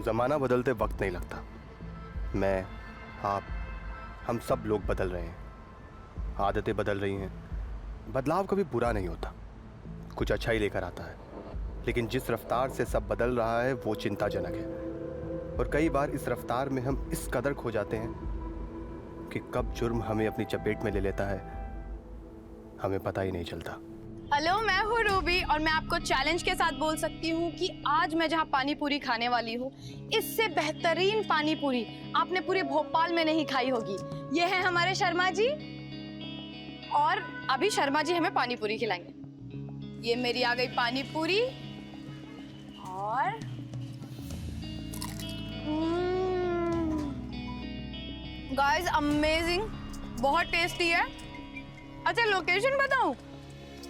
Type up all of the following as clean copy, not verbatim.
जमाना बदलते वक्त नहीं लगता। मैं, आप, हम सब लोग बदल रहे हैं, आदतें बदल रही हैं। बदलाव कभी बुरा नहीं होता, कुछ अच्छा ही लेकर आता है। लेकिन जिस रफ्तार से सब बदल रहा है वो चिंताजनक है। और कई बार इस रफ्तार में हम इस कदर खो जाते हैं कि कब जुर्म हमें अपनी चपेट में ले लेता है हमें पता ही नहीं चलता। हेलो, मैं हूँ रूबी और मैं आपको चैलेंज के साथ बोल सकती हूँ कि आज मैं जहाँ पानी पूरी खाने वाली हूँ, इससे बेहतरीन पानी पूरी आपने पूरे भोपाल में नहीं खाई होगी। ये है हमारे शर्मा जी और अभी शर्मा जी हमें पानी पूरी खिलाएंगे। ये मेरी आ गई पानी पूरी और गाइस अमेजिंग, बहुत टेस्टी है। अच्छा लोकेशन बताऊं?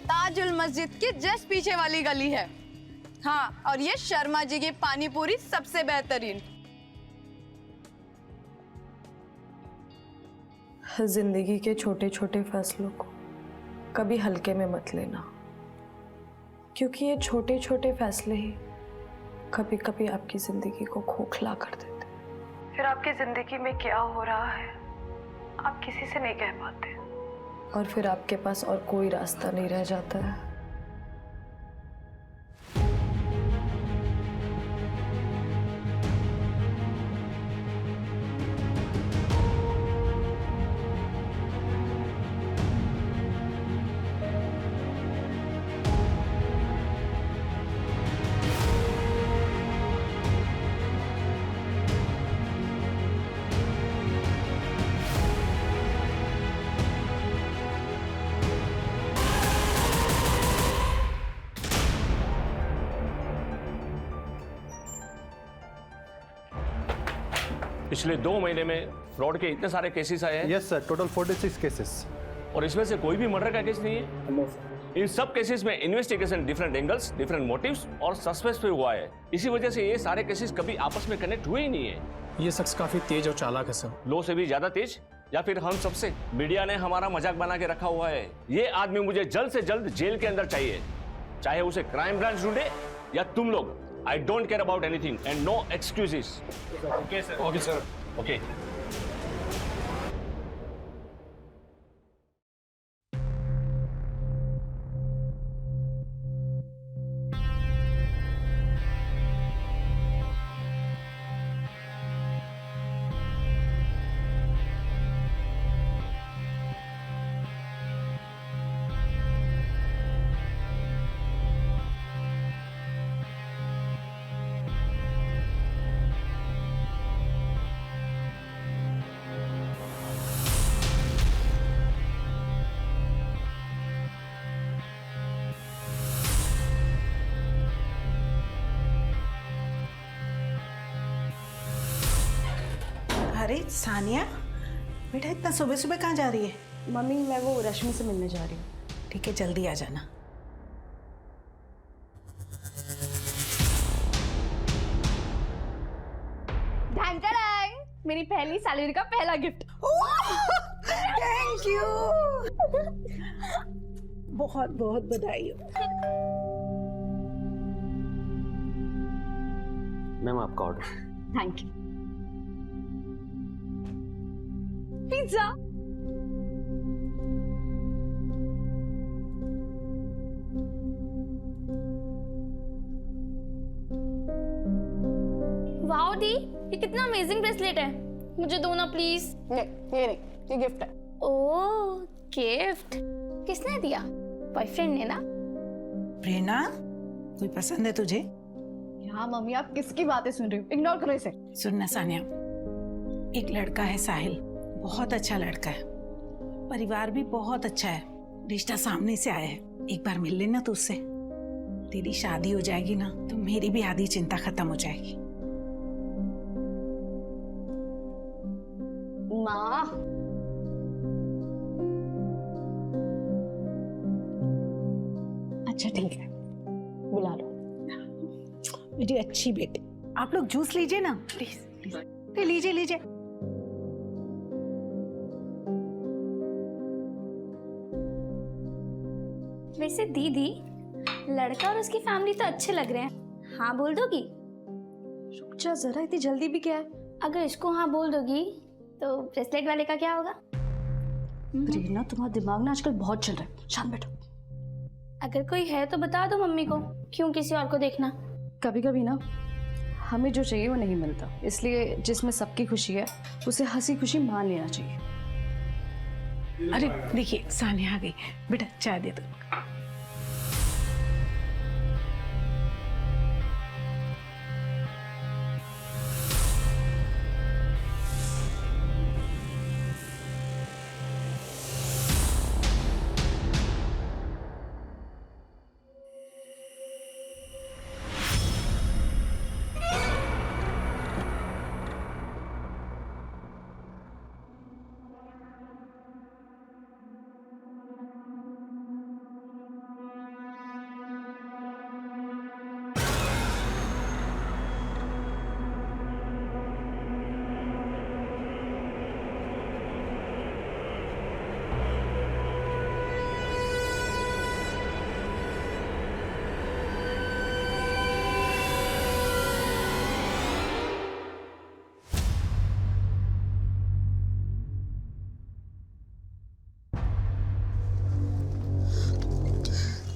ताजुल मस्जिद के जस्ट पीछे वाली गली है। हाँ, और ये शर्मा जी की पानी पूरी सबसे बेहतरीन। जिंदगी के छोटे छोटे फैसलों को कभी हल्के में मत लेना, क्योंकि ये छोटे छोटे फैसले ही कभी कभी आपकी जिंदगी को खोखला कर देते। फिर आपकी जिंदगी में क्या हो रहा है आप किसी से नहीं कह पाते, और फिर आपके पास और कोई रास्ता नहीं रह जाता है। पिछले 2 महीने में फ्रॉड के इतने सारे केसेस आए हैं। Yes sir, total 46 cases. और इसमें से कोई भी मर्डर का केस नहीं है। इन सब केसेस में investigation different angles, different motives और सस्पेंस पे हुआ है। इसी वजह से ये सारे केसेस कभी आपस में कनेक्ट हुए ही नहीं है। ये शख्स काफी तेज और चालाक है सर। लो से भी ज्यादा तेज, या फिर हम सबसे। मीडिया ने हमारा मजाक बना के रखा हुआ है। ये आदमी मुझे जल्द से जल्द जेल के अंदर चाहिए, चाहे उसे क्राइम ब्रांच ढूंढे या तुम लोग। I don't care about anything and no excuses. Okay sir. Okay sir. Okay. अरे सानिया बेटा, इतना सुबह सुबह कहाँ जा रही है? मम्मी, मैं वो रश्मि से मिलने जा रही हूँ। ठीक है, जल्दी आ जाना। मेरी पहली सैलरी का पहला गिफ्ट। थैंक यू, बहुत बहुत बधाई हो। मैम आपका order. Thank you. Pizza. Wow दी, ये कितना अमेजिंग ब्रेसलेट है। मुझे दो ना प्लीज। नहीं, ये गिफ्ट है। ओह गिफ्ट, किसने दिया? बॉयफ्रेंड ने ना? प्रेरणा, कोई पसंद है तुझे? हाँ मम्मी, आप किसकी बातें सुन रही हो? इग्नोर करो इसे। सुनना सानिया, एक लड़का है साहिल, बहुत अच्छा लड़का है, परिवार भी बहुत अच्छा है, रिश्ता सामने से आया है। एक बार मिल लेना तो उससे। तेरी शादी हो जाएगी ना तो मेरी भी आधी चिंता खत्म हो जाएगी। माँ, अच्छा ठीक है, बुला लो। मेरी अच्छी बेटी, आप लोग जूस लीजिए ना प्लीज प्लीज। लीजिए लीजिए। वैसे दीदी, लड़का और उसकी फैमिली तो अच्छे लग रहे हैं। हाँ बोल दोगी? रुक जा जरा, इतनी जल्दी भी क्या है? अगर इसको हाँ बोल दोगी तो ब्रेसलेट वाले का क्या होगा? रीना, तुम्हारा दिमाग ना आजकल बहुत चल रहा है, शांत बैठो। अगर कोई है तो बता दो मम्मी को, क्यों किसी और को देखना। कभी कभी ना हमें जो चाहिए वो नहीं मिलता, इसलिए जिसमें सबकी खुशी है उसे हंसी खुशी मान लेना चाहिए। अरे देखिए सानिया आ गई, बेटा चाय दे दो।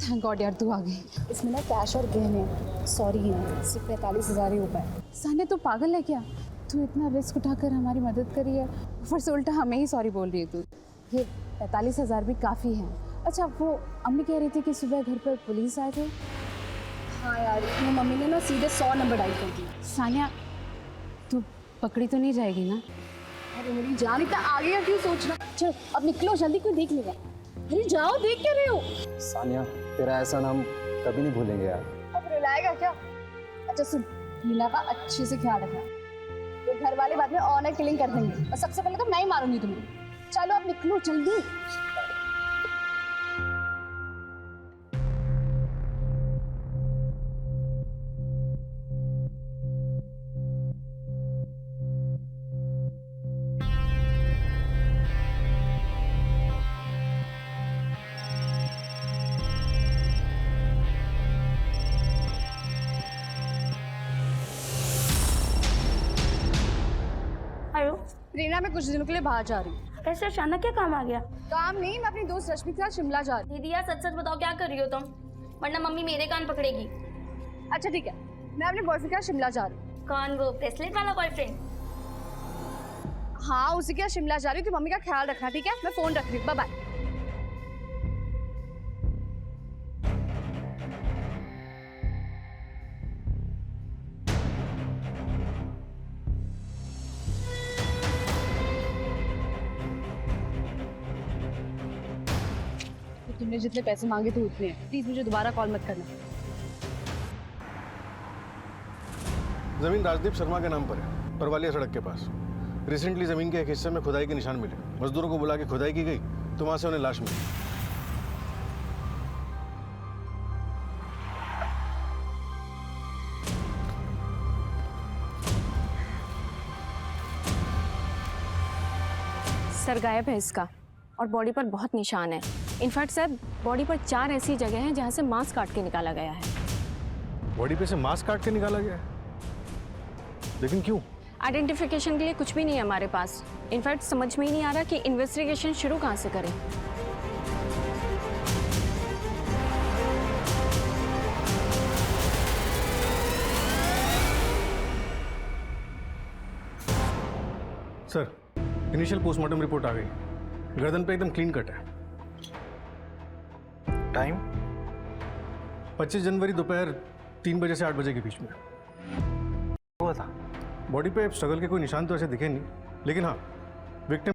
थैंक गॉड यार तू आ गई। इसमें ना कैश और गहने सॉरी है, सिर्फ 45,000 ही हो पाए। साने तू पागल है क्या? तू इतना रिस्क उठाकर हमारी मदद करी है, ऊपर से उल्टा हमें ही सॉरी बोल रही है तू। ये 45,000 भी काफ़ी हैं। अच्छा वो अम्मी कह रही थी कि सुबह घर पर पुलिस आए थे। हाँ यार, मम्मी ने ना सीधे 100 नंबर डायल कर दिया। सानिया तू पकड़ी तो नहीं जाएगी ना? अरे मेरी जान, इतना आगे का क्यों सोचना? चल अब निकलो जल्दी, कोई देख लेगा। अरे जाओ, देख क्या रहे हो? सानिया तेरा ऐसा नाम कभी नहीं भूलेंगे यार। अब रुलाएगा क्या? अच्छा सुन, मीना का अच्छे से ख्याल रखना, तो घर वाले बाद में ऑनर किलिंग कर देंगे, और सबसे पहले तो मैं ही मारूंगी तुम्हें। चलो अब निकलो जल्दी। हेलो रीना, मैं कुछ दिनों के लिए बाहर जा रही हूँ। कैसे अचानक क्या काम आ गया? काम नहीं, मैं अपनी दोस्त रश्मि के साथ शिमला जा रही दीदी यार सच सच बताओ क्या कर रही हो तुम, वरना मम्मी मेरे कान पकड़ेगी। हूँ। अच्छा ठीक है, मैं अपने बॉयफ्रेंड के साथ शिमला जा रही हूँ। कौन, वो ब्रेसलेट वाला बॉयफ्रेंड? हाँ, उसी के साथ शिमला जा रही हूँ, तो मम्मी का ख्याल रखना, ठीक है? मैं फोन रख रही हूँ, बाय बाय। तुमने जितने पैसे मांगे थे उतने हैं, प्लीज मुझे दोबारा कॉल मत करना। जमीन राजदीप शर्मा के नाम पर है, परवालिया सड़क के पास। रिसेंटली जमीन के एक हिस्से में खुदाई के निशान मिले। मजदूरों को बुला के खुदाई की गई तो वहां से उन्हें लाश मिली। सर गायब है इसका, और बॉडी पर बहुत निशान है। इनफैक्ट सर बॉडी पर 4 ऐसी जगह हैं जहाँ से मांस काट के निकाला गया है। बॉडी पे से मांस काट के निकाला गया है, लेकिन क्यों? आइडेंटिफिकेशन के लिए कुछ भी नहीं है हमारे पास। इनफैक्ट समझ में ही नहीं आ रहा कि इन्वेस्टिगेशन शुरू कहाँ से करें। सर, इनिशियल पोस्टमार्टम रिपोर्ट आ गई। गर्दन पे एकदम क्लीन कट है। टाइम 25 जनवरी दोपहर 3 बजे से 8 बजे के बीच में हुआ था। बॉडी पे स्ट्रगल के कोई निशान तो ऐसे दिखे नहीं, लेकिन हाँ विक्टिम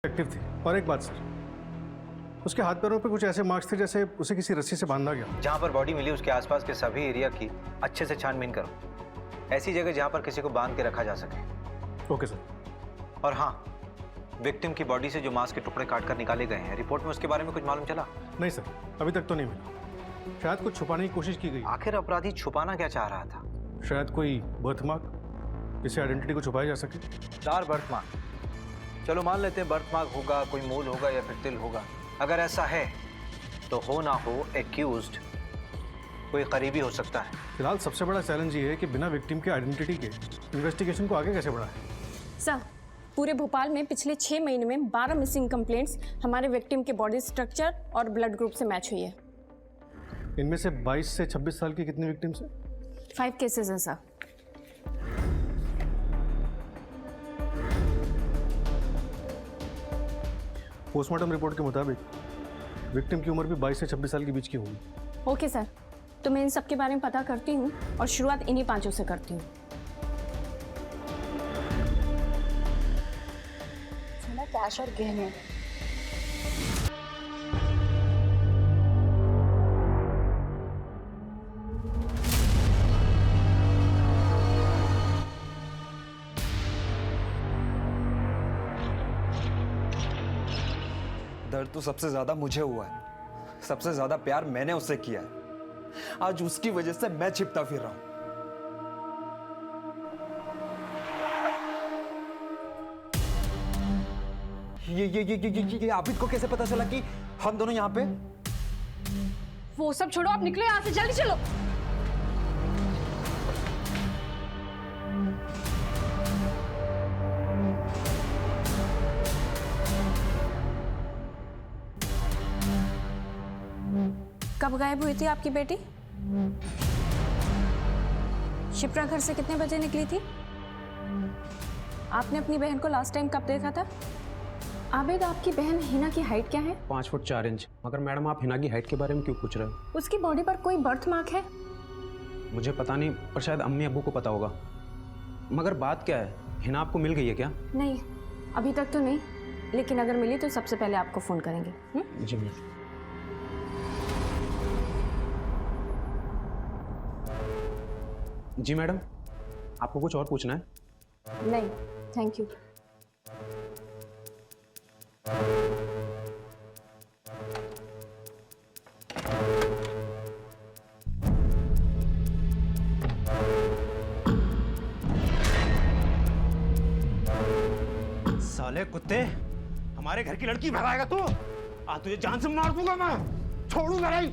एक्टिव थी। और एक बात सर, उसके हाथ पैरों पे कुछ ऐसे मार्क्स थे जैसे उसे किसी रस्सी से बांधा गया। जहाँ पर बॉडी मिली उसके आसपास के सभी एरिया की अच्छे से छानबीन करो, ऐसी जगह जहाँ पर किसी को बांध के रखा जा सके। Okay sir. और हाँ, विक्टिम की बॉडी से जो मांस के टुकड़े काट कर निकाले गए हैं, रिपोर्ट में उसके बारे में कुछ मालूम चला? नहीं सर, अभी तक तो नहीं मिला। शायद कुछ छुपाने की कोशिश की गई। आखिर अपराधी छुपाना क्या चाह रहा था? शायद कोई बर्थमार्क, जिससे आइडेंटिटी को छुपाया जा सके। 4 बर्थमार्क, चलो मान लेते हैं बर्थमार्क होगा, कोई मूल होगा या फिर तिल होगा। अगर ऐसा है तो हो ना हो एक्यूज्ड कोई करीबी हो सकता है। फिलहाल सबसे बड़ा चैलेंज ये है कि बिना विक्टिम के आइडेंटिटी के इन्वेस्टिगेशन को आगे कैसे बढ़ाएं। सर, पूरे भोपाल में पिछले 6 महीने में 12 मिसिंग कंप्लेंट्स हमारे विक्टिम के बॉडी स्ट्रक्चर और ब्लड ग्रुप से मैच हुई है। इनमें से 22 से 26 साल की कितनी विक्टिम्स हैं? 5 केसेस हैं सर। पोस्टमार्टम रिपोर्ट के मुताबिक विक्टिम की उम्र भी 22 से 26 साल के बीच की होगी। ओके सर, तो मैं इन सब के बारे में पता करती हूँ और शुरुआत इन्हीं 5 से करती हूँ। कैश और गहने। दर्द तो सबसे ज्यादा मुझे हुआ है, सबसे ज्यादा प्यार मैंने उससे किया है। आज उसकी वजह से मैं छिपता फिर रहा हूं। ये आबिद को कैसे पता चला कि हम दोनों यहाँ पे? वो सब छोड़ो, आप निकलो यहाँ से, जल्दी चलो। कब गायब हुई थी आपकी बेटी? शिप्रा घर से कितने बजे निकली थी? आपने अपनी बहन को लास्ट टाइम कब देखा था? आबिद, आपकी बहन हिना की हाइट क्या है? 5 फुट 4 इंच। मगर मैडम, आप हिना की हाइट के बारे में क्यों पूछ रहे हो? उसकी बॉडी पर कोई बर्थ मार्क है? मुझे पता नहीं, पर शायद अम्मी अब्बू को पता होगा। मगर बात क्या है, हिना आपको मिल गई है क्या? नहीं, अभी तक तो नहीं, लेकिन अगर मिली तो सबसे पहले आपको फोन करेंगे। जी मैम। जी मैडम, आपको कुछ और पूछना है? नहीं, थैंक यू। साले कुत्ते, हमारे घर की लड़की भगाएगा तू? आज तुझे जान से मार दूंगा मैं, छोड़ूंगा नहीं।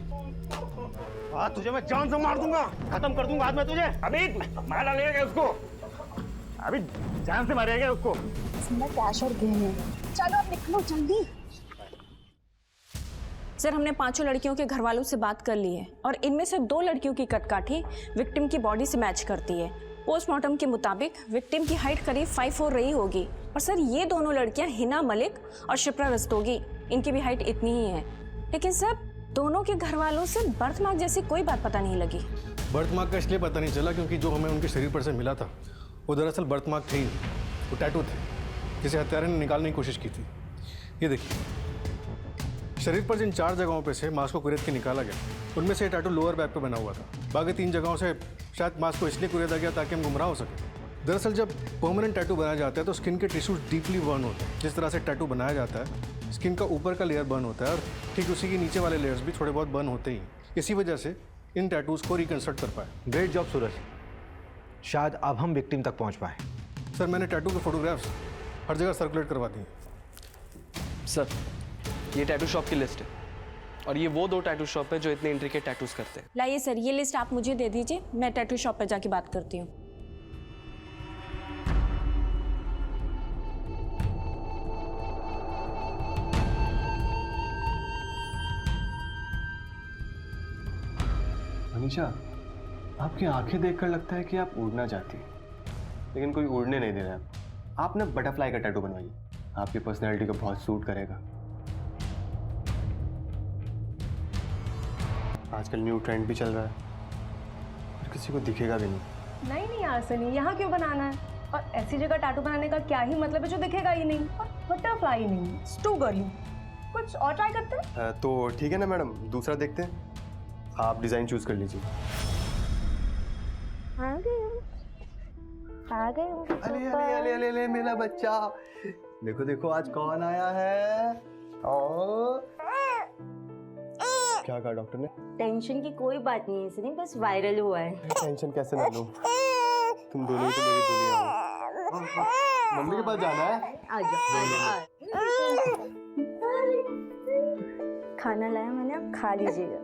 आज तुझे मैं जान से मार दूंगा, खत्म कर दूंगा आज मैं तुझे। अभी मार डालेगा उसको, अभी जान से मारेगा उसको। इसमें कैश और गहने। चलो अब निकलो जल्दी। सर, हमने 5 लड़कियों के घर वालों से बात कर ली है और इनमें से 2 लड़कियों की कदकाठी विक्टिम की बॉडी से मैच करती है। पोस्टमार्टम के मुताबिक विक्टिम की हाइट करीब 5'4" रही होगी। और सर, ये दोनों लड़कियां हिना मलिक और शिप्रा रस्तोगी, इनकी भी हाइट इतनी ही है। लेकिन सर, दोनों के घर वालों से बर्थ मार्क जैसी कोई बात पता नहीं लगी। बर्थ मार्क का इसलिए पता नहीं चला क्योंकि जो हमें उनके शरीर पर से मिला था वो दरअसल बर्थ मार्क थे ही, वो टैटू थे जिसे हत्यारे ने निकालने की कोशिश की थी। ये देखिए, शरीर पर जिन 4 जगहों पे से मांस को कुरेद के निकाला गया, उनमें से टैटू लोअर बैक पे बना हुआ था। बाकी 3 जगहों से शायद मांस को इसलिए कुरेदा गया ताकि हम गुमराह हो सके। दरअसल जब परमानेंट टैटू बनाया जाता है तो स्किन के टिश्यूज डीपली बर्न होते हैं। जिस तरह से टैटू बनाया जाता है, स्किन का ऊपर का लेयर बर्न होता है और ठीक उसी के नीचे वाले लेयर्स भी थोड़े बहुत बर्न होते ही। इसी वजह से इन टैटूज को रिकंस्ट्रक्ट कर पाए। ग्रेट जॉब सूरज, शायद अब हम विक्टिम तक पहुंच पाए। सर, मैंने टैटू के फोटोग्राफ्स हर जगह सर्कुलेट करवा दिए। सर, ये टैटू शॉप की लिस्ट है और ये वो 2 टैटू शॉप है जो इतने इंट्रिकेट टैटूज करते हैं। लाइए सर, ये लिस्ट आप मुझे दे दीजिए, मैं टैटू शॉप पर जाके बात करती हूँ। मनीषा, आपकी आंखें देखकर लगता है कि आप उड़ना चाहती हैं, लेकिन कोई उड़ने नहीं दे रहा है। आप ना बटरफ्लाई का टैटू बनवाइए, आपकी पर्सनैलिटी को बहुत सूट करेगा। आजकल न्यू ट्रेंड भी चल रहा है और किसी को दिखेगा भी नहीं। नहीं यार सनी, यहाँ क्यों बनाना है? और ऐसी जगह टैटू बनाने का क्या ही मतलब है जो दिखेगा ही नहीं? और बटरफ्लाई नहीं, टू गर्ली। कुछ और ट्राई करते हैं? तो ठीक है ना मैडम, दूसरा देखते हैं। आप डिजाइन चूज कर लीजिए। आ गए अले अले अले अले अले मेरा बच्चा, देखो देखो आज कौन आया है। ओ क्या कहा डॉक्टर ने? टेंशन की कोई बात नहीं है सनी, बस वायरल हुआ है। टेंशन कैसे ना लूं, तुम दोनों ही तो मेरी दुनिया हो। मम्मी के पास जाना है। खाना लाया मैंने, आप खा लीजिएगा।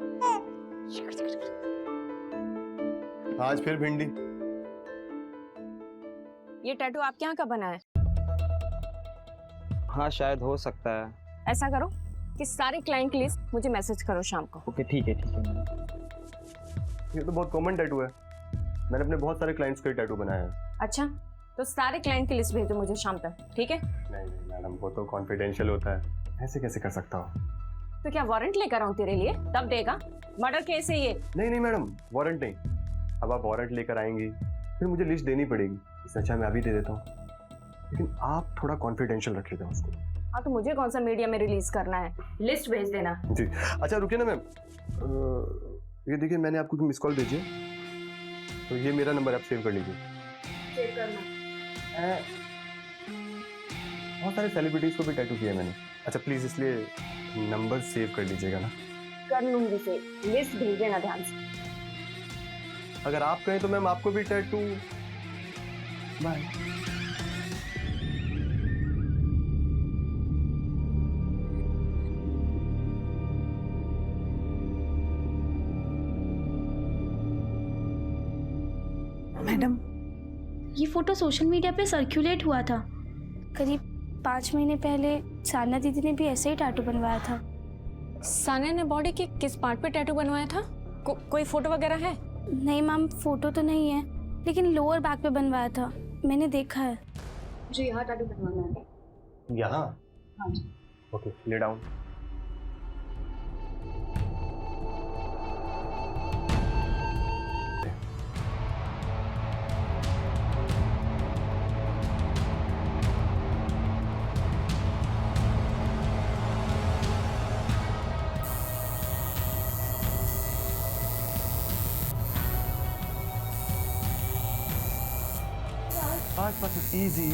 आज फिर भिंडी। ये टैटू आपके यहाँ का बना है? हाँ शायद हो सकता है। ऐसा करो कि सारे क्लाइंट की लिस्ट मुझे मैसेज करो शाम को। ओके ठीक है मैम। ये तो बहुत कॉमन टैटू है, मैंने अपने बहुत सारे क्लाइंट्स के टैटू बनाए हैं। अच्छा, तो सारे क्लाइंट की लिस्ट भेजो मुझे शाम तक, ठीक है? नहीं मैडम, वो तो कॉन्फिडेंशियल होता है, ऐसे कैसे कर सकता हूँ? तो क्या वारंट लेकर आऊँ तेरे लिए, तब देगा? मर्डर केस है ये। नहीं मैडम, वारंट नहीं। अब आप वारंट लेकर आएंगी फिर मुझे लिस्ट देनी पड़ेगी, इससे अच्छा मैं अभी दे देता हूँ, लेकिन आप थोड़ा कॉन्फिडेंशियल रखिएगा उसको। हाँ तो मुझे कौन सा मीडिया में रिलीज करना है, लिस्ट भेज देना। जी अच्छा रुकिए ना मैम, ये देखिए मैंने आपको मिस कॉल भेजी है, तो ये मेरा नंबर आप सेव कर लीजिए। सेव करना। बहुत सारे सेलिब्रिटीज को भी टैटू किया है मैंने। अच्छा प्लीज इसलिए नंबर सेव कर लीजिएगा ना। कर लूंगी सेव, लिस्ट भेज देना ध्यान से। अगर आप कहें तो मैम आपको भी टैटू। बाय। मैडम, ये फोटो सोशल मीडिया पे सर्कुलेट हुआ था। करीब 5 महीने पहले साना दीदी ने भी ऐसे ही टैटू बनवाया था। सानिया ने बॉडी के किस पार्ट पे टैटू बनवाया था? कोई फोटो वगैरह है? नहीं मैम, फोटो तो नहीं है, लेकिन लोअर बैक पे बनवाया था, मैंने देखा है। जी यहाँ टैटू बनवाना है। यहाँ? हाँ जी। Okay, lie down. बस इजी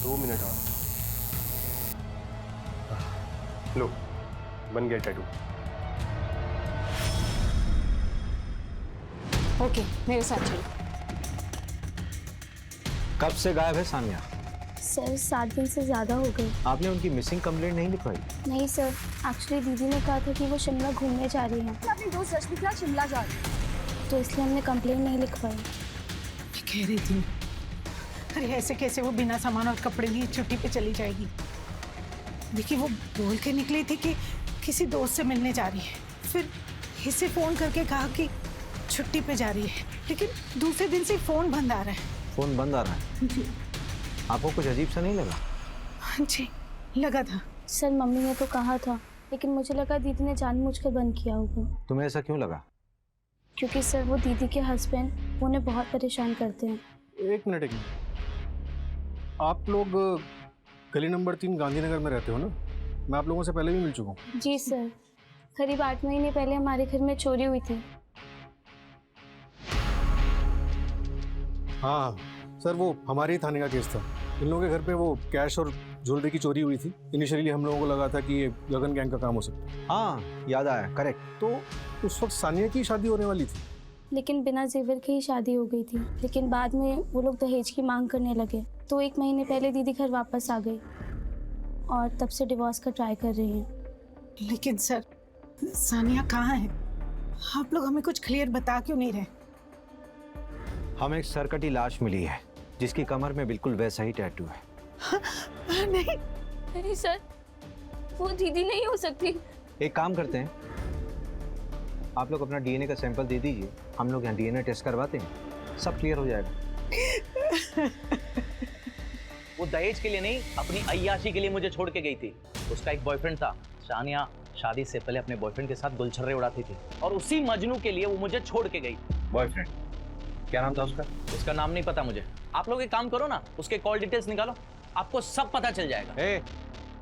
2 मिनट और। लो, बन गया टैटू। ओके, मेरे साथ चलो। कब से गायब है सानिया? सर 7 दिन से ज़्यादा हो गए। आपने उनकी मिसिंग कंप्लेंट नहीं लिखवाई? नहीं सर, एक्चुअली दीदी ने कहा था कि वो शिमला घूमने जा रही हैं, अपनी दोस्त रश्मिका शिमला जा रही है, तो इसलिए हमने कंप्लेंट नहीं लिखवाई। मैं कह रही थी, अरे ऐसे कैसे वो बिना सामान और कपड़े लिए छुट्टी पे चली जाएगी? देखिए वो बोल के निकली थी कि किसी दोस्त से मिलने जा रही है, फिर इसे फ़ोन करके कहा कि छुट्टी पे जा रही है, लेकिन दूसरे दिन से फ़ोन बंद आ रहा है। फोन बंद आ रहा है? जी। आपको कुछ अजीब सा नहीं लगा? हाँ जी, लगा था। सर मम्मी ने तो कहा था, लेकिन मुझे लगा दीदी ने जानबूझकर बंद किया होगा। तुम्हें ऐसा क्यों लगा? क्योंकि सर वो दीदी के हस्बैंड उन्हें बहुत परेशान करते हैं। एक मिनट आप लोग गली नंबर 3 गांधीनगर में रहते हो ना? मैं आप लोगों से पहले भी मिल चुका हूँ। जी सर, करीब 8 महीने पहले हमारे घर में चोरी हुई थी। हाँ सर, वो हमारे ही थाने का केस था। इन लोगों के घर पे वो कैश और ज्वेलरी की चोरी हुई थी। इनिशियली हम लोगों को लगा था कि ये गगन गैंग का काम हो सकता है। हाँ याद आया, करेक्ट। तो उस वक्त सानिया की शादी होने वाली थी, लेकिन बिना जेवर के ही शादी हो गई थी। लेकिन बाद में वो लोग दहेज की मांग करने लगे, तो 1 महीने पहले दीदी घर वापस आ गई और तब से डिवोर्स का ट्राई कर रही हैं। लेकिन सर सानिया कहाँ है? आप लोग हमें कुछ क्लियर बता क्यों नहीं रहे? हमें एक सरकटी लाश मिली है जिसकी कमर में बिल्कुल वैसा ही टैटू है। नहीं नहीं सर, वो दीदी नहीं हो सकती। एक काम करते हैं, आप लोग अपना डीएनए का सैंपल दे दीजिए, हम लोग यहाँ डीएनए टेस्ट करवाते हैं, सब क्लियर हो जाएगा। वो दहेज के लिए नहीं, अपनी अय्याशी के लिए मुझे छोड़ के गई थी। उसका एक बॉयफ्रेंड था। सानिया शादी से पहले अपने बॉयफ्रेंड के साथ गुलछर्रे उड़ाती थी और उसी मजनू के लिए वो मुझे छोड़ के गई। बॉयफ्रेंड? क्या नाम था उसका? उसका नाम नहीं पता मुझे। आप लोग एक काम करो ना, उसके कॉल डिटेल्स निकालो, आपको सब पता चल जाएगा।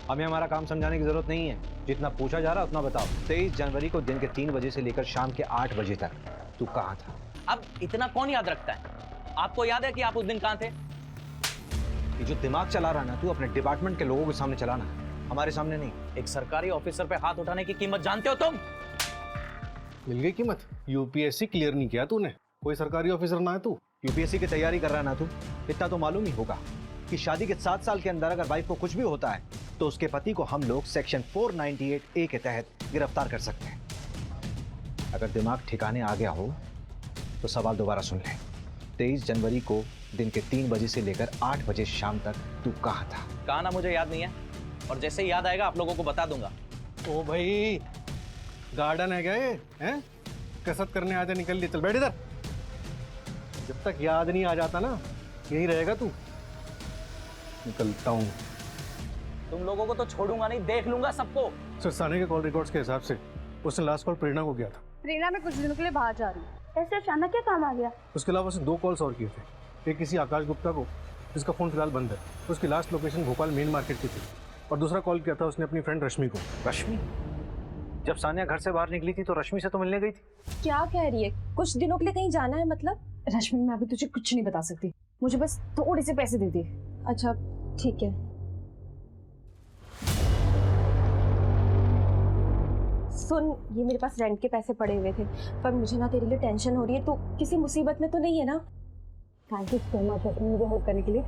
हमें हमारा काम समझाने की जरूरत नहीं है, जितना पूछा जा रहा उतना बताओ। 23 जनवरी को दिन के 3 बजे से लेकर शाम के 8 बजे तक तू कहाँ था? अब इतना कौन याद रखता है? आपको याद है कि आप उस दिन कहाँ थे? ये जो दिमाग चला रहा ना तू, अपने डिपार्टमेंट के लोगों के सामने चलाना, हमारे सामने नहीं। एक सरकारी ऑफिसर पे हाथ उठाने की कीमत जानते हो तुम? मिल गई कीमत। यूपीएससी क्लियर नहीं किया तूने, कोई सरकारी ऑफिसर ना है तू। यूपीएससी की तैयारी कर रहा है ना तू, इतना तो मालूम ही होगा कि शादी के 7 साल के अंदर अगर वाइफ को कुछ भी होता है तो उसके पति को हम लोग सेक्शन 498A के तहत गिरफ्तार कर सकते हैं। अगर दिमाग ठिकाने आ गया हो तो सवाल दोबारा सुन ले। 23 जनवरी को दिन के 3 बजे से लेकर 8 बजे शाम तक तू कहाँ था? कहा ना मुझे याद नहीं है, और जैसे ही याद आएगा आप लोगों को बता दूंगा। ओ भाई, गार्डन है क्या ये? हैं? कसरत करने आते निकल लिए, चल बैठ इधर। जब तक याद नहीं आ जाता ना, यही रहेगा तू। निकलता हूँ। तुम लोगों को तो छोड़ूंगा नहीं, देख लूंगा सबको। सर, साने के कॉल रिकॉर्ड्स के हिसाब से उसने लास्ट कॉल प्रेरणा को किया था। प्रेरणा मैं कुछ दिनों के लिए बाहर जा रही हूँ। ऐसे अचानक क्या काम आ गया? उसके अलावा उसने 2 कॉल्स और किए थे। एक किसी आकाश गुप्ता को, जिसका फ़ोन फिलहाल बंद है। उसकी last location Bhopal main market की थी। और दूसरा कॉल किया था उसने अपनी फ्रेंड रश्मि को। रश्मि? जब सानिया घर से बाहर निकली थी तो रश्मि से तो मिलने गई थी। क्या कह रही है? कुछ दिनों के लिए कहीं जाना है मतलब? रश्मि, मैं अभी तुझे कुछ नहीं बता सकती, मुझे बस थोड़े से पैसे दे दे। अच्छा ठीक है। सुन, ये मेरे पास रेंट के पैसे पड़े हुए थे, पर मुझे ना तेरे लिए टेंशन हो रही है। तो किसी मुसीबत में तो नहीं है ना? थैंक यू सो मच रश्मि मुझे हेल्प करने के लिए।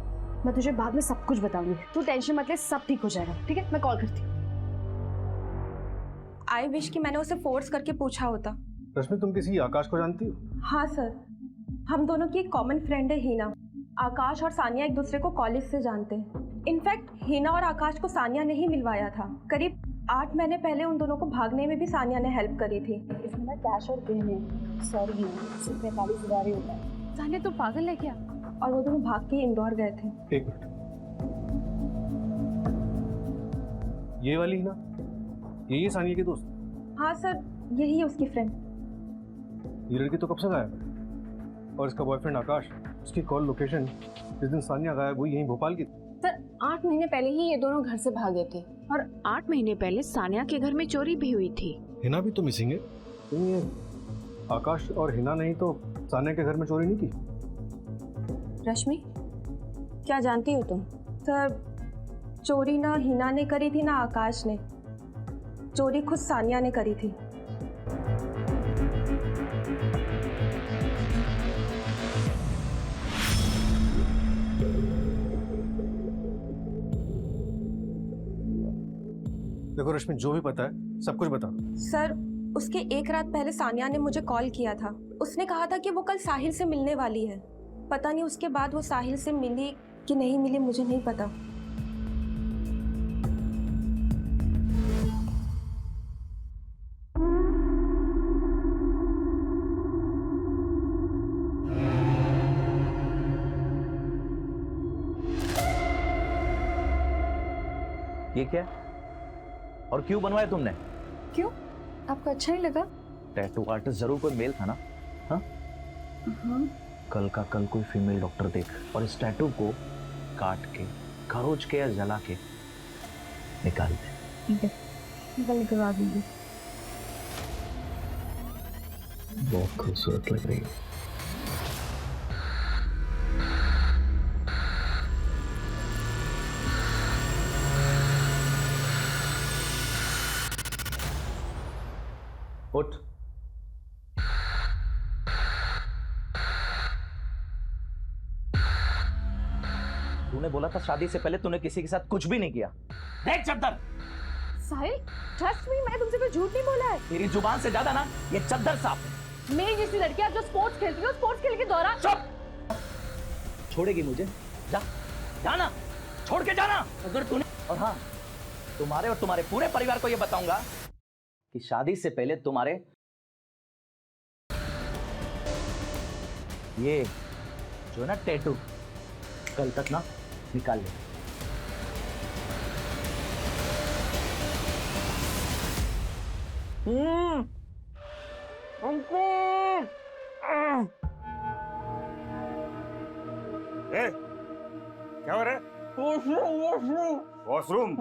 मैं तुझे बाद में सब कुछ बताऊंगी, तू टेंशन मत ले, सब ठीक हो जाएगा। ठीक है, मैं कॉल करती हूँ। आई विश कि मैंने उसे फोर्स करके पूछा होता। रश्मि, तुम किसी आकाश को जानती हो? हाँ सर, हम दोनों की एक कॉमन फ्रेंड है हीना। आकाश और सानिया एक दूसरे को कॉलेज से जानते हैं। इनफैक्ट हीना और आकाश को सानिया ने ही मिलवाया था। करीब 8 महीने पहले उन दोनों को भागने में भी सानिया ने हेल्प करी थी। इसमें ना कैश और गहने, सॉरी सिर्फ 45,000 ही होता है। सानिया तो पागल है क्या? और वो दोनों भाग के इंदौर गए थे। एक मिनट, ये वाली ना, यही सानिया की दोस्त? हाँ सर, यही है उसकी फ्रेंड। ये लड़की तो कब से गायब है? और इसका बॉयफ्रेंड आकाश, उसकी कॉल लोकेशन जिस दिन सानिया गायब हुई यहीं भोपाल की थी। सर, 8 महीने पहले ही ये दोनों घर से भागे थे, और 8 महीने पहले सानिया के घर में चोरी भी हुई थी। हिना भी तो मिसिंग है। नहीं, ये आकाश और हिना नहीं तो सानिया के घर में चोरी नहीं की? रश्मि, क्या जानती हो तुम? सर, चोरी ना हिना ने करी थी ना आकाश ने, चोरी खुद सानिया ने करी थी। देखो रश्मि, जो भी पता है सब कुछ बता दो। सर, उसके एक रात पहले सानिया ने मुझे कॉल किया था। उसने कहा था कि वो कल साहिल से मिलने वाली है। पता नहीं उसके बाद वो साहिल से मिली कि नहीं मिली, मुझे नहीं पता। ये क्या है? और क्यों बनवाया तुमने? क्यों, आपको अच्छा ही लगा? टैटू आर्टिस्ट जरूर कोई मेल था ना? हाँ? कल का कल कोई फीमेल डॉक्टर देख और इस टैटू को काट के, खरोच के या जला के निकाल दे। ठीक है, निकलवा दूंगी। बहुत खूबसूरत लग रही है। उठ। तूने बोला था शादी से पहले तूने किसी के साथ कुछ भी नहीं किया। देख चद्दर। साहिल, ट्रस्ट मी, मैं तुमसे कोई झूठ नहीं बोला है। तेरी जुबान से ज्यादा ना ये चद्दर साफ है। मेरी जैसी लड़कियां जो स्पोर्ट्स खेलती है, स्पोर्ट्स खेलने के दौरान। चुप। छोड़ेगी मुझे? जा, जाना, छोड़ के जाना। अगर तूने, और हाँ, तुम्हारे और तुम्हारे पूरे परिवार को ये बताऊंगा कि शादी से पहले तुम्हारे ये जो है ना टैटू, कल तक ना निकाल ले। क्या हो रहा है? वॉशरूम।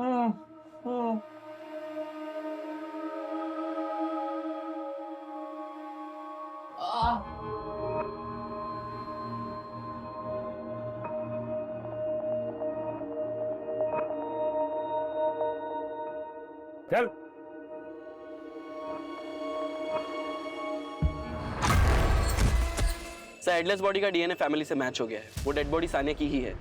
चल। सर, हेडलेस बॉडी का डीएनए फैमिली से मैच हो गया है। वो डेड बॉडी सानिया की ही है।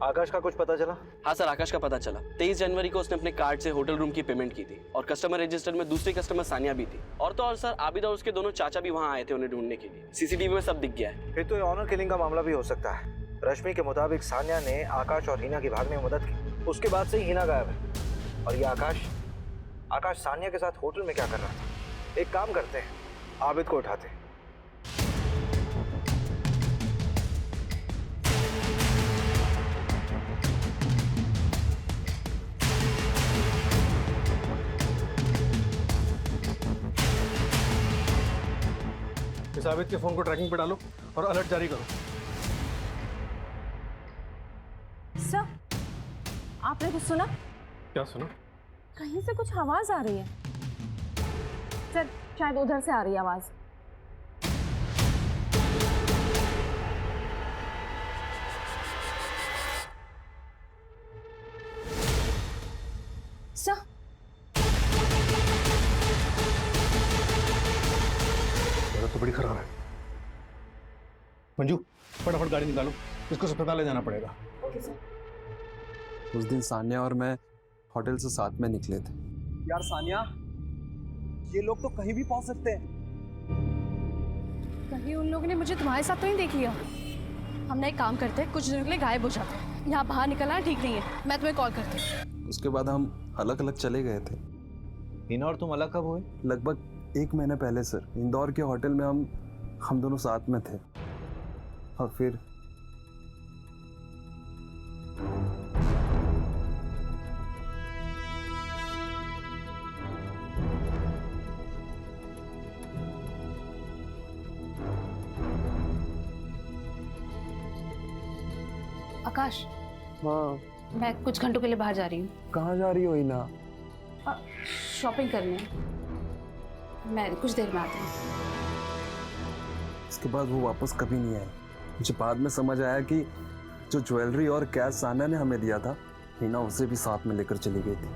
आकाश का कुछ पता चला? हाँ सर, आकाश का पता चला। 23 जनवरी को उसने अपने कार्ड से होटल रूम की पेमेंट की थी और कस्टमर रजिस्टर में दूसरी कस्टमर सानिया भी थी। और तो और सर, आबिद और उसके दोनों चाचा भी वहाँ आए थे उन्हें ढूंढने के लिए। सीसीटीवी में सब दिख गया है। फिर तो ये ऑनर किलिंग का मामला भी हो सकता है। रश्मि के मुताबिक सानिया ने आकाश और हिना की भागने में मदद की, उसके बाद से ही हिना गायब है। और ये आकाश सानिया के साथ होटल में क्या कर रहा था? एक काम करते हैं, आबिद को उठाते हैं। इस आबिद के फोन को ट्रैकिंग पे डालो और अलर्ट जारी करो। सर, आपने कुछ सुना? क्या सुना? कहीं से कुछ आवाज आ रही है। सर, शायद उधर से आ रही है आवाज। सर, तो बड़ी खराब है। मंजू, फटाफट गाड़ी निकालो, इसको अस्पताल ले जाना पड़ेगा। Okay sir. उस दिन सानिया और मैं होटल से साथ में निकले थे। यार सानिया, ये लोग तो कहीं भी पहुंच सकते हैं। कहीं उन लोगों ने मुझे तुम्हारे साथ तो नहीं देख लिया। हमने एक काम करते हैं, कुछ दिनों के लिए गायब हो जाते हैं। यहाँ बाहर निकलना ठीक नहीं है। मैं तुम्हें कॉल करती हूँ। उसके बाद हम अलग अलग चले गए थे। हिना और तुम अलग कब हुए? लगभग 1 महीने पहले सर। इंदौर के होटल में हम दोनों साथ में थे। और फिर आकाश, हाँ, मैं कुछ घंटों के लिए बाहर जा रही हूँ। कहाँ जा रही हो हिना? शॉपिंग करने। मैं कुछ देर में आती हूँ। उसके बाद वो वापस कभी नहीं आए। मुझे बाद में समझ आया कि जो ज्वेलरी और कैश सानिया ने हमें दिया था, हिना उसे भी साथ में लेकर चली गई थी।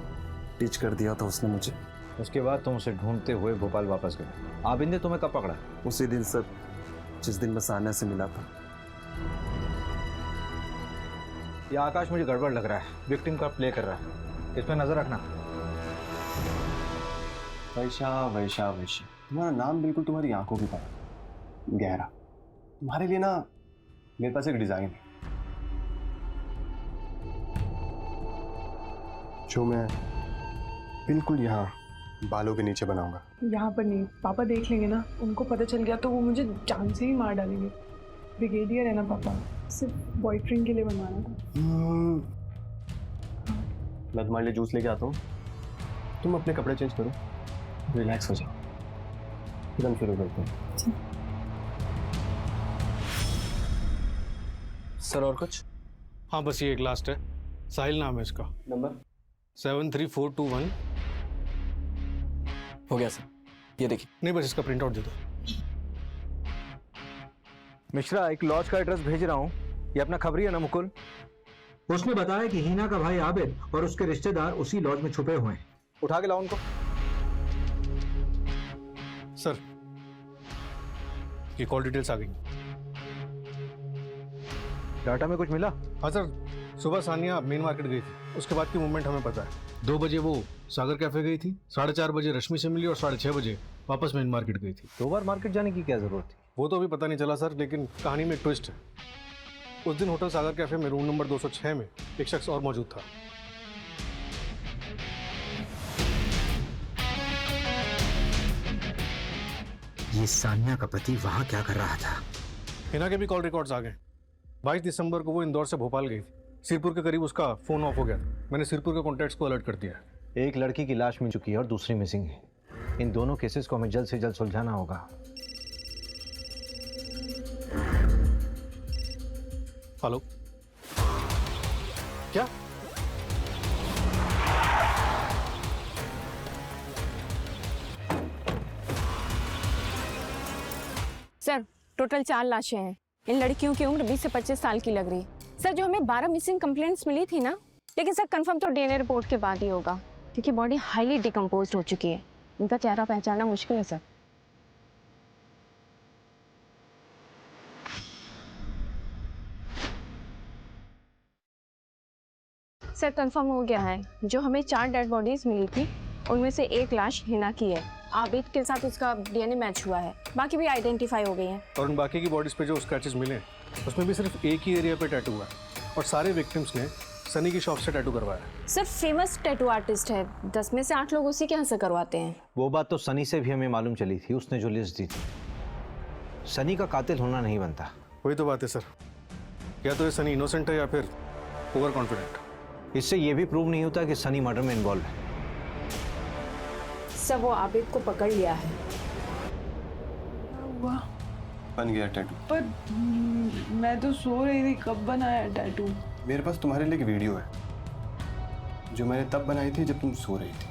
टीच कर दिया था उसने मुझे। उसके बाद तुम उसे ढूंढते हुए भोपाल वापस गए। आबिद ने तुम्हें कब पकड़ा? उसी दिन सर, जिस दिन मैं सानिया से मिला था। ये आकाश मुझे गड़बड़ लग रहा है। विक्टिम का प्ले कर रहा है, इस पर नजर रखना। वैशा, तुम्हारा नाम बिल्कुल तुम्हारी आंखों की तरह गहरा। तुम्हारे लिए ना मेरे पास एक डिजाइन है जो मैं बिल्कुल यहाँ बालों के नीचे बनाऊंगा। यहाँ पर नहीं, पापा देख लेंगे ना। उनको पता चल गया तो वो मुझे जान से ही मार डालेंगे। ब्रिगेडियर है ना पापा, सिर्फ बॉयफ्रेंड के लिए बनवाना था। मैं तुम्हारे लिए जूस लेके आता हूँ, तुम अपने कपड़े चेंज करो, रिलैक्स हो जाओ, फिर हम शुरू करते हैं। सर और कुछ? हाँ, बस ये एक लास्ट है। साहिल नाम है इसका। नंबर 73421। हो गया सर, ये देखिए। नहीं, बस इसका प्रिंट आउट दे दो। मिश्रा, एक लॉज का एड्रेस भेज रहा हूँ। ये अपना खबरी है ना मुकुल? उसने बताया कि हिना का भाई आबिद और उसके रिश्तेदार उसी लॉज में छुपे हुए हैं। उठा के लाओ उनको। सर, ये कॉल डिटेल्स आ गई। डाटा में कुछ मिला? हाँ सर, सुबह सानिया मेन मार्केट गई थी, उसके बाद की मूवमेंट हमें पता है। 2 बजे वो सागर कैफे गई थी, 4:30 बजे रश्मि से मिली और 6:30 बजे वापस मेन मार्केट गई थी। 2 बार मार्केट जाने की क्या जरूरत थी? वो तो अभी पता नहीं चला सर, लेकिन कहानी में एक ट्विस्ट है। उस दिन होटल सागर कैफे में रूम नंबर 206 में एक शख्स और मौजूद था। ये सानिया का पति वहां क्या कर रहा था? हिना के भी कॉल रिकॉर्ड्स आ गए। 22 दिसंबर को वो इंदौर से भोपाल गई थी। सिरपुर के करीब उसका फोन ऑफ हो गया था। मैंने सिरपुर के कॉन्टैक्ट्स को अलर्ट कर दिया है। एक लड़की की लाश मिल चुकी है और दूसरी मिसिंग है। इन दोनों केसेस को हमें जल्द से जल्द सुलझाना होगा। हेलो, क्या? सर, टोटल 4 लाशें हैं। इन लड़कियों की उम्र 20 से 25 साल की लग रही है। सर, जो हमें 12 मिसिंग कंप्लेंट्स मिली थी ना, लेकिन सर कंफर्म तो डीएनए रिपोर्ट के बाद ही होगा, क्योंकि बॉडी हाईली डिकम्पोज हो चुकी है। इनका चेहरा पहचानना मुश्किल है सर। सर कंफर्म हो गया है, जो हमें 4 डेड बॉडीज मिली थी उनमें से एक लाश हिना की है। आबिद के साथ उसका डीएनए मैच हुआ है, बाकी भी आइडेंटिफाई हो गई हैं। और उन बाकी की बॉडीज पे जो स्क्रैचेस मिले उसमें भी सिर्फ एक ही एरिया पे टैटू हुआ है और सारे विक्टिम्स ने सनी की शॉप से टैटू करवाया। सर फेमस टैटू आर्टिस्ट है, 10 में से 8 लोग उसी के यहाँ से करवाते हैं। वो बात तो सनी से भी हमें मालूम चली थी, उसने जो लिस्ट दी थी। सनी का कातिल होना नहीं बनता। वही तो बात है सर, या तो ये सनी इनोसेंट है या फिर ओवर कॉन्फिडेंट। इससे ये भी प्रूव नहीं होता कि सनी मर्डर में इन्वॉल्व है। सब वो आबिद को पकड़ लिया है। हुआ बन गया टैटू। पर मैं तो सो रही थी, कब बनाया टैटू? मेरे पास तुम्हारे लिए एक वीडियो है जो मैंने तब बनाई थी जब तुम सो रही थी।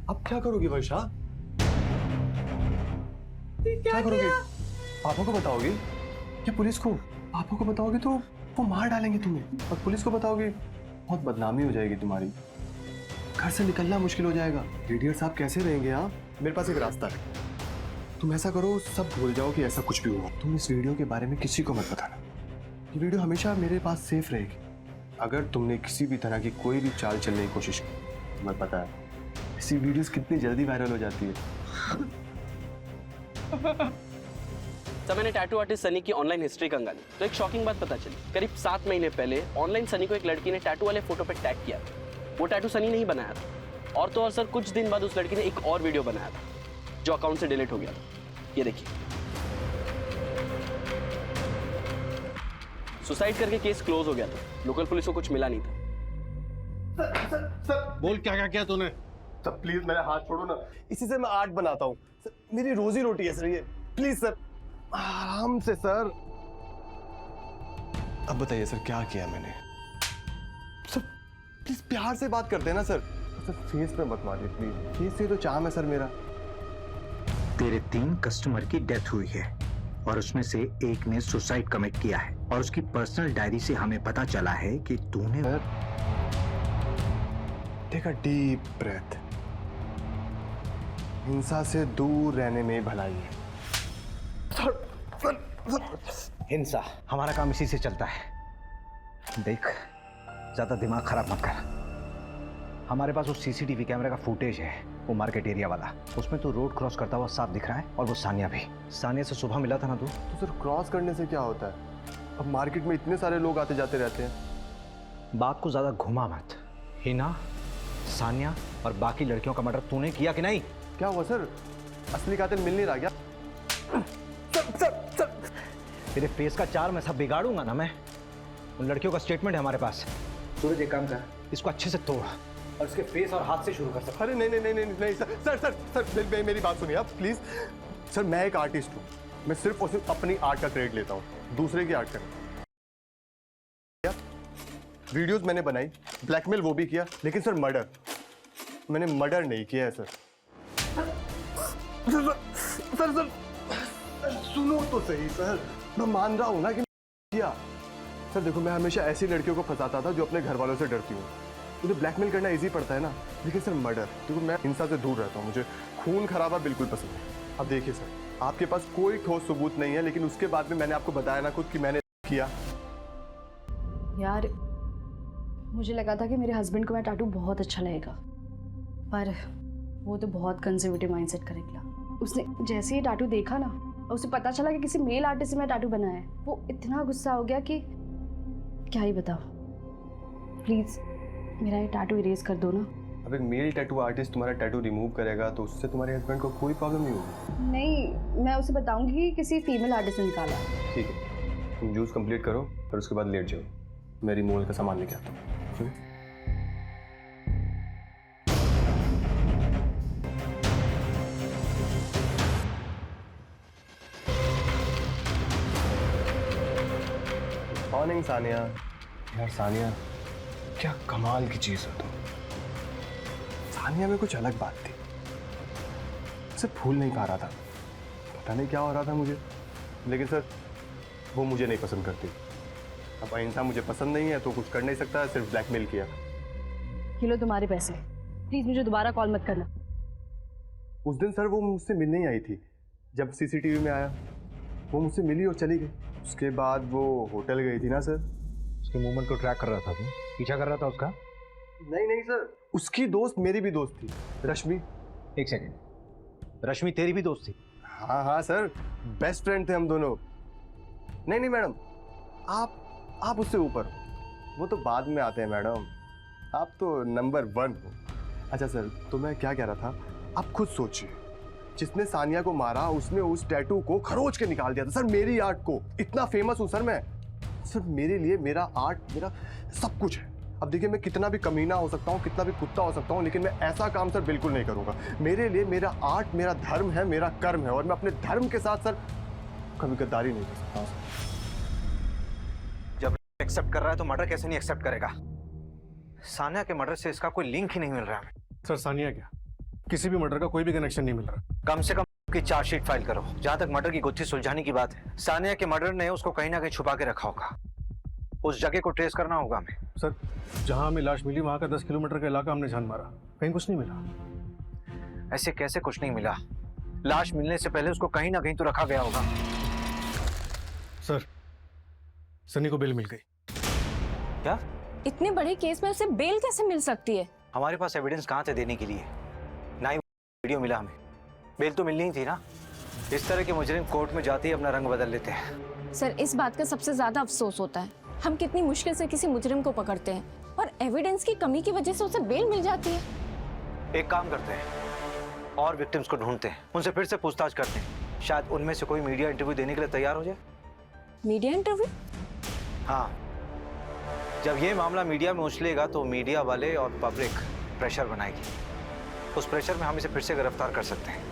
अब क्या करोगी वर्षा? क्या करोगी? पापा को बताओगी या पुलिस को? पापा को बताओगी तो वो मार डालेंगे तुम्हें, और पुलिस को बताओगी बहुत बदनामी हो जाएगी तुम्हारी। घर से निकलना मुश्किल हो जाएगा। इडियट साहब कैसे रहेंगे आप? मेरे पास एक रास्ता है। तुम ऐसा करो, सब भूल जाओ कि ऐसा कुछ भी हुआ। तुम इस वीडियो के बारे में किसी को मत बताना। ये वीडियो हमेशा मेरे पास सेफ रहेगी। अगर तुमने किसी भी तरह की कोई भी चाल चलने की कोशिश की, तुम्हें पता है ऐसी वीडियोस कितनी जल्दी वायरल हो जाती है। तब मैंने टैटू आर्टिस्ट सनी की ऑनलाइन हिस्ट्री कंगाली तो एक शॉकिंग बात पता चली। करीब 7 महीने पहले ऑनलाइन सनी को एक लड़की ने टैटू वाले फोटो पे टैग किया था। वो टैटू सनी नहीं बनाया था, और तो और सर कुछ दिन बाद उस लड़की ने एक और वीडियो बनाया था जो अकाउंट से डिलीट हो गया था। ये देखिए, सुसाइड करके केस क्लोज हो गया था। लोकल पुलिस को कुछ मिला नहीं था। सर बोल क्या क्या किया तूने? सर प्लीज मेरा हाथ छोड़ो ना, इसी से मैं आर्ट बनाता हूँ। मेरी रोजी रोटी है सर ये। प्लीज सर, आराम से सर। अब बताइए सर क्या किया मैंने? सर प्लीज प्यार से बात करते हैं ना सर। सर फेस पे मत मारिए प्लीज, फेस से तो चाम है सर मेरा। तेरे 3 कस्टमर की डेथ हुई है और उसमें से एक ने सुसाइड कमिट किया है, और उसकी पर्सनल डायरी से हमें पता चला है कि तूने टेक अ डीप ब्रेथ। हिंसा से दूर रहने में भलाई है। हिंसा हमारा काम इसी से चलता है। देख, ज्यादा दिमाग खराब मत कर। हमारे पास वो सीसीटीवी कैमरे का फुटेज है, वो मार्केट एरिया वाला। उसमें तो रोड क्रॉस करता हुआ साफ दिख रहा है, और वो सानिया भी। सानिया से सुबह मिला था ना तू? तो सर क्रॉस करने से क्या होता है? अब मार्केट में इतने सारे लोग आते जाते रहते हैं। बात को ज्यादा घुमा मत। हिना, सानिया और बाकी लड़कियों का मर्डर तूने किया कि नहीं? क्या हुआ सर? असली कातिल मिल नहीं रहा क्या? सर तेरे फेस का चार मैं सब बिगाड़ूंगा ना मैं। उन लड़कियों का स्टेटमेंट है हमारे पास। सूरज एक काम कर, इसको अच्छे से तोड़ और इसके फेस और हाथ से शुरू कर सकता। अरे नहीं सर, मेरी बात सुनिए आप प्लीज। सर मैं एक आर्टिस्ट हूँ, मैं सिर्फ और सिर्फ अपनी आर्ट का क्रेडिट लेता हूँ, दूसरे की आर्ट का। वीडियोस मैंने बनाई, ब्लैकमेल वो भी किया, लेकिन सर मर्डर मैंने मर्डर नहीं किया है सर। सर सुनो तो सही सर, मैं मान रहा हूँ ना कि किया। सर देखो, मैं हमेशा ऐसी लड़कियों को फंसाता था जो अपने घर वालों से डरती हूँ। मुझे ब्लैकमेल करना इजी पड़ता है ना, लेकिन सर मर्डर, देखो मैं हिंसा से दूर रहता हूँ, मुझे खून खराबा बिल्कुल पसंद है। अब देखिए सर, आपके पास कोई ठोस सबूत नहीं है, लेकिन उसके बाद में मैंने आपको बताया ना खुद कि मैंने किया। यार मुझे लगा था कि मेरे हस्बैंड को मैं टैटू बहुत अच्छा लगेगा, पर वो तो बहुत कंजर्वेटिव माइंडसेट का निकला। उसने जैसे ही टैटू देखा ना, और उसे पता चला कि किसी मेल आर्टिस्ट से मैं टैटू बनाया है, वो इतना गुस्सा हो गया कि क्या ही बताओ। प्लीज मेरा ये टैटू इरेज कर दो ना। अब एक मेल टैटू आर्टिस्ट तुम्हारा टैटू रिमूव करेगा तो उससे तुम्हारे हस्बैंड को कोई प्रॉब्लम नहीं होगी। नहीं, मैं उसे बताऊंगी कि किसी फीमेल आर्टिस्ट ने निकाला। ठीक है, तुम जूस कंप्लीट करो और उसके बाद लेट जाओ, मेरी मोल का सामान लेके आता हूँ। मॉर्निंग सानिया। यार सानिया, क्या कमाल की चीज हो तुम। सानिया में कुछ अलग बात थी, उसे भूल नहीं पा रहा था, पता नहीं क्या हो रहा था मुझे, लेकिन सर वो मुझे नहीं पसंद करती। अब इंसान मुझे पसंद नहीं है तो कुछ कर नहीं सकता, सिर्फ ब्लैकमेल किया। ये लो तुम्हारे पैसे, प्लीज मुझे दोबारा कॉल मत करना। उस दिन सर वो मुझसे मिलने ही आई थी, जब सीसीटीवी में आया वो मुझसे मिली और चली गई। उसके बाद वो होटल गई थी ना सर। उसके मूवमेंट को ट्रैक कर रहा था, तू पीछा कर रहा था उसका? नहीं नहीं सर, उसकी दोस्त मेरी भी दोस्त थी, रश्मि। एक सेकेंड, रश्मि तेरी भी दोस्त थी? हाँ हाँ सर, बेस्ट फ्रेंड थे हम दोनों। नहीं नहीं मैडम, आप उससे ऊपर हो, वो तो बाद में आते हैं मैडम, आप तो नंबर 1 हो। अच्छा सर, तो मैं क्या कह रहा था, आप खुद सोचिए, जिसने सानिया को मारा उसने उस टैटू को खरोच के निकाल दिया था सर, मेरी आर्ट को। इतना फेमस हूँ सर मैं, सर मेरे लिए मेरा आर्ट मेरा सब कुछ है। अब देखिए, मैं कितना भी कमीना हो सकता हूँ, कितना भी कुत्ता हो सकता हूँ, लेकिन मैं ऐसा काम सर बिल्कुल नहीं करूँगा। मेरे लिए मेरा आर्ट मेरा धर्म है, मेरा कर्म है, और मैं अपने धर्म के साथ सर कभी गद्दारी नहीं कर सकता। जब एक्सेप्ट कर रहा है तो मर्डर कैसे नहीं एक्सेप्ट करेगा? सानिया के मर्डर से इसका कोई लिंक ही नहीं मिल रहा है। सर सानिया क्या, किसी भी मर्डर का कोई भी कनेक्शन नहीं मिल रहा। कम से कम की चार्जशीट फाइल करो। जहां तक मर्डर की गुत्थी सुलझाने की बात है, सानिया के मर्डर ने उसको कहीं ना कहीं छुपा के रखा होगा। उस जगह को ट्रेस करना होगा हमें। सर जहां हमें लाश मिली वहां का 10 किलोमीटर का इलाका हमने छान मारा, कहीं कुछ नहीं मिला। ऐसे कैसे कुछ नहीं मिला? लाश मिलने से पहले उसको कहीं ना कहीं तो रखा गया होगा। सर सनी को बेल मिल गई। क्या? इतने बड़े केस में उसे बेल कैसे मिल सकती है? हमारे पास एविडेंस कहाँ थे देने के लिए? ना ही वीडियो मिला हमें, बेल तो मिलनी ही थी ना। इस तरह के मुजरिम कोर्ट में जाते ही अपना रंग बदल लेते हैं। सर, इस बात का सबसे ज्यादा अफसोस होता है, हम कितनी मुश्किल से किसी मुजरिम को पकड़ते हैं और एविडेंस की कमी की वजह से उसे बेल मिल जाती है। एक काम करते हैं, और विक्टिम्स को ढूंढते हैं, उनसे फिर से पूछताछ करते हैं, शायद उनमें से कोई मीडिया इंटरव्यू देने के लिए तैयार हो जाए। Media interview? हाँ, जब ये मामला मीडिया में उछलेगा तो मीडिया वाले और पब्लिक प्रेशर बनाएगी। उस प्रेशर में हम इसे फिर से गिरफ्तार कर सकते हैं,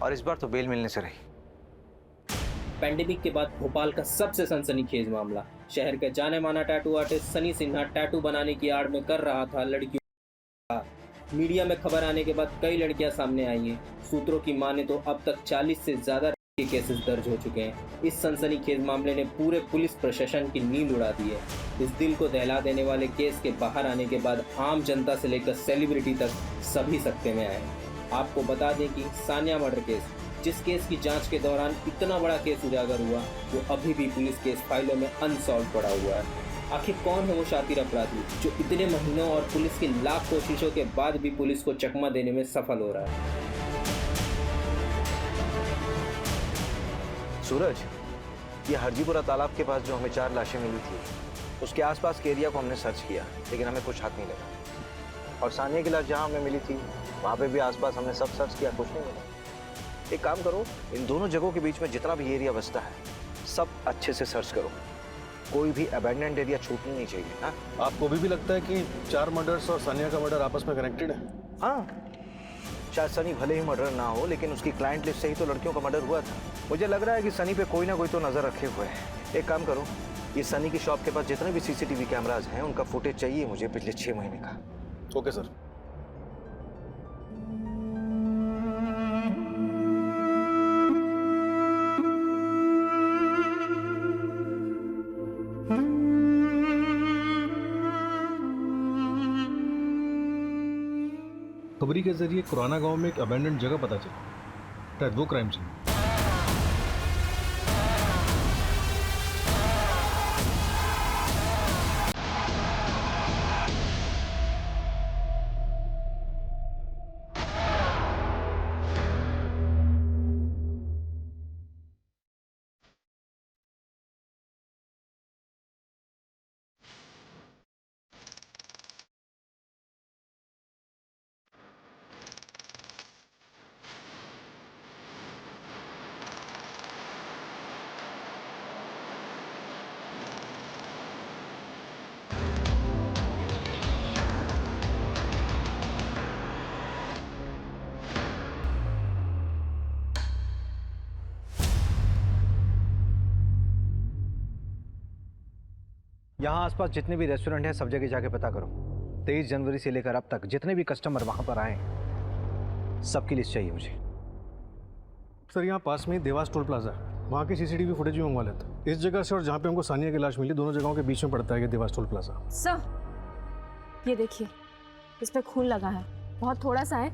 और इस बार तो बेल मिलने से रही। पैंडेमिक के बाद भोपाल का सबसे सनसनीखेज मामला। शहर के जाने माना tattoo artist Sunny Sinha tattoo बनाने की आड़ में कर रहा था लड़कियों का। मीडिया में खबर आने के बाद कई लड़कियां सामने आई हैं। सूत्रों की माने तो अब तक 40 से ज्यादा के केसेस दर्ज हो चुके हैं। इस सनसनीखेज मामले ने पूरे पुलिस प्रशासन की नींद उड़ा दी है। इस दिल को दहला देने वाले केस के बाहर आने के बाद आम जनता से लेकर सेलिब्रिटी तक सभी सकते में आए। आपको बता दें कि सानिया मर्डर केस, जिस केस की जांच के दौरान इतना बड़ा केस उजागर हुआ, वो अभी भी पुलिस केस फाइलों में अनसॉल्व पड़ा हुआ है। आखिर कौन है वो शातिर अपराधी जो इतने महीनों और पुलिस की लाख कोशिशों के बाद भी पुलिस को चकमा देने में सफल हो रहा है? सूरज, ये हरजीपुरा तालाब के पास जो हमें 4 लाशें मिली थी, उसके आसपास के एरिया को हमने सर्च किया, लेकिन हमें कुछ हाथ नहीं लगा। और सानिया की लाश जहाँ हमें मिली थी, वहाँ पे भी आसपास हमने सब सर्च किया, कुछ नहीं मिला। एक काम करो, इन दोनों जगहों के बीच में जितना भी एरिया बचता है, सब अच्छे से सर्च करो। कोई भी अबैंडन्ड एरिया छूटनी नहीं चाहिए। हाँ, आपको भी लगता है कि 4 मर्डर्स और सानिया का मर्डर आपस में कनेक्टेड है? हाँ, शायद सनी भले ही मर्डर ना हो, लेकिन उसकी क्लाइंट लिस्ट से ही तो लड़कियों का मर्डर हुआ था। मुझे लग रहा है कि सनी पे कोई ना कोई तो नजर रखे हुए है। एक काम करो, ये सनी की शॉप के पास जितने भी सीसीटीवी कैमराज हैं, उनका फुटेज चाहिए मुझे पिछले 6 महीने का। Okay sir. खबरी के जरिए कुराना गांव में एक अबैंडन जगह पता चली, शायद वो क्राइम सीन। यहाँ आसपास जितने भी रेस्टोरेंट हैं, सब जगह जाके पता करो। 23 जनवरी से लेकर अब तक जितने भी कस्टमर वहाँ पर आए, सबकी लिस्ट चाहिए मुझे। सर यहाँ पास में ही देवास टोल प्लाजा है, वहाँ की सीसीटीवी फुटेज भी मंगवा लेते हैं। इस जगह से और जहाँ पे हमको सानिया की लाश मिली, दोनों जगहों के बीच में पड़ता है ये देवास टोल प्लाजा। सर, ये देखिए, इस पे खून लगा है, बहुत थोड़ा सा है,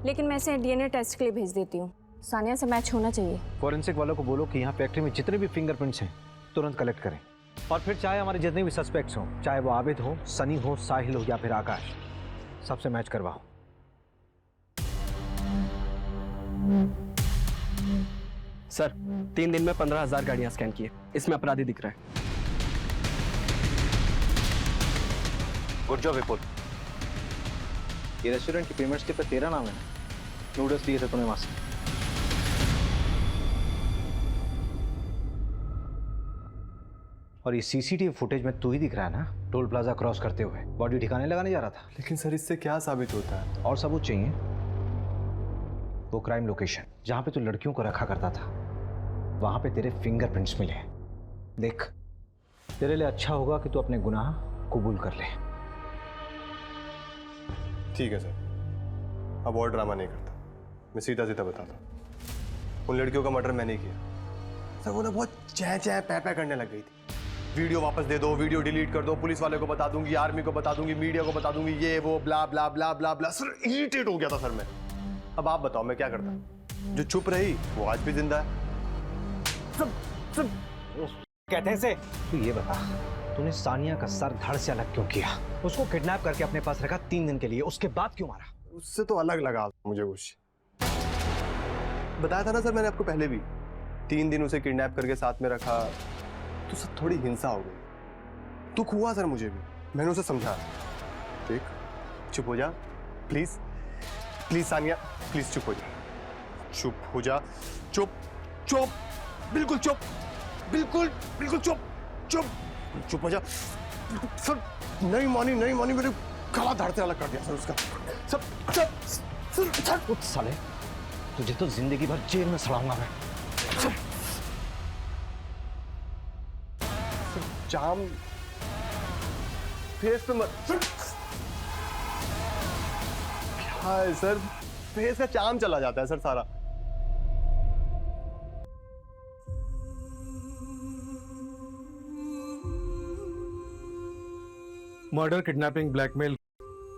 लेकिन मैं इसे डीएनए टेस्ट के लिए भेज देती हूँ। सानिया से मैच होना चाहिए। फॉरेंसिक वालों को बोलो कि यहाँ फैक्ट्री में जितने भी फिंगरप्रिंट्स हैं, तुरंत कलेक्ट करें और फिर चाहे हमारे जितने भी सस्पेक्ट्स हों, चाहे वो आबिद हो, सनी हो, साहिल हो या फिर आकाश, सबसे मैच करवाओ। सर 3 दिन में 15,000 गाड़ियां स्कैन किए, इसमें अपराधी दिख रहा है। गुड जॉब विपुल। ये रेस्टोरेंट की पेमेंट स्लिप पे तेरा नाम है। नूडल्स दिए थे तूने वहां से। और ये सीसीटीवी फुटेज में तू ही दिख रहा है ना, टोल प्लाजा क्रॉस करते हुए बॉडी ठिकाने लगाने जा रहा था। लेकिन सर इससे क्या साबित होता है? और सबूत चाहिए। वो क्राइम लोकेशन जहां पे तू लड़कियों को रखा करता था, वहां पे तेरे फिंगरप्रिंट्स मिले हैं। देख, तेरे लिए अच्छा होगा कि तू अपने गुनाह कबूल कर ले। ठीक है सर, अब और ड्रामा नहीं करता, मैं सीधा सीधा बताता हूँ। उन लड़कियों का मर्डर मैंने किया। सर वो ना बहुत चै चै पै पै करने लग गई थी। वीडियो वापस दे दो, वीडियो डिलीट कर दो, पुलिस वाले को बता दूंगी, आर्मी को बता दूंगी, मीडिया को बता दूंगी, ये वो ब्ला ब्ला ब्ला ब्ला ब्ला। सर इरिटेट हो गया था सर मैं। अब आप बताओ मैं क्या करता? जो चुप रही वो आज भी जिंदा है। कहते हैं से तू ये बता, तूने सानिया का सर धड़ से अलग क्यों किया? उसको किडनैप करके अपने पास रखा 3 दिन के लिए, उसके बाद क्यों मारा? उससे तो अलग लगा मुझे कुछ। बताया था ना सर मैंने आपको पहले भी, 3 दिन उसे किडनैप करके साथ में रखा तो सर थोड़ी हिंसा हो गई। दुख हुआ सर मुझे भी, मैंने उसे समझा। देख चुप हो जा प्लीज, प्लीज सानिया प्लीज चुप हो जा, चुप हो जा, चुप चुप बिल्कुल चुप, बिल्कुल बिल्कुल चुप चुप चुप हो जा। सर नहीं मानी मेरे गला धड़ से अलग कर दिया सर उसका। सब उठ साले, तुझे तो जिंदगी भर जेल में सड़ाऊंगा मैं। जाम फेस पे मत। हाय सर, फेस का चाम चला जाता है सर सारा। Murder, kidnapping, blackmail,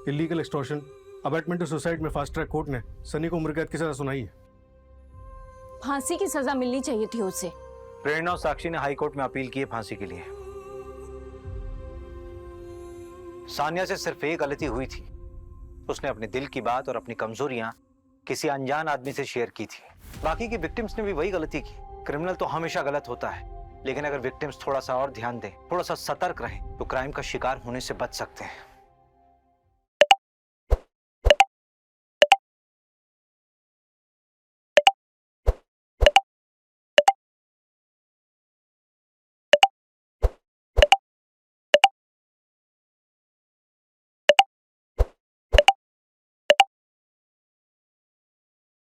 illegal extortion, abetment to suicide में फास्ट ट्रैक कोर्ट ने सनी को उम्र कैद की सजा सुनाई है। फांसी की सजा मिलनी चाहिए थी उसे। प्रेरणा और साक्षी ने हाई कोर्ट में अपील की है फांसी के लिए। सानिया से सिर्फ एक गलती हुई थी, उसने अपने दिल की बात और अपनी कमजोरियां किसी अनजान आदमी से शेयर की थी। बाकी की विक्टिम्स ने भी वही गलती की। क्रिमिनल तो हमेशा गलत होता है, लेकिन अगर विक्टिम्स थोड़ा सा और ध्यान दें, थोड़ा सा सतर्क रहें, तो क्राइम का शिकार होने से बच सकते हैं।